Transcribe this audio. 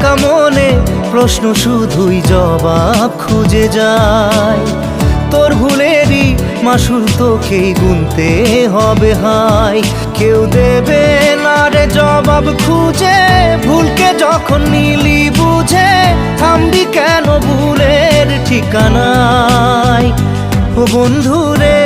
ভাঙা মনে প্রশ্ন শুধুই জবাব খুঁজে যায়। তোর ভুলেরই মাসুল তোকেই গুনতে হবে হায়। কেউ দেবে না রে জবাব খুঁজে, ভুলকে যখন নিলি বুঝে থামবি কেন ভুলের ঠিকানায়। ও বন্ধু রে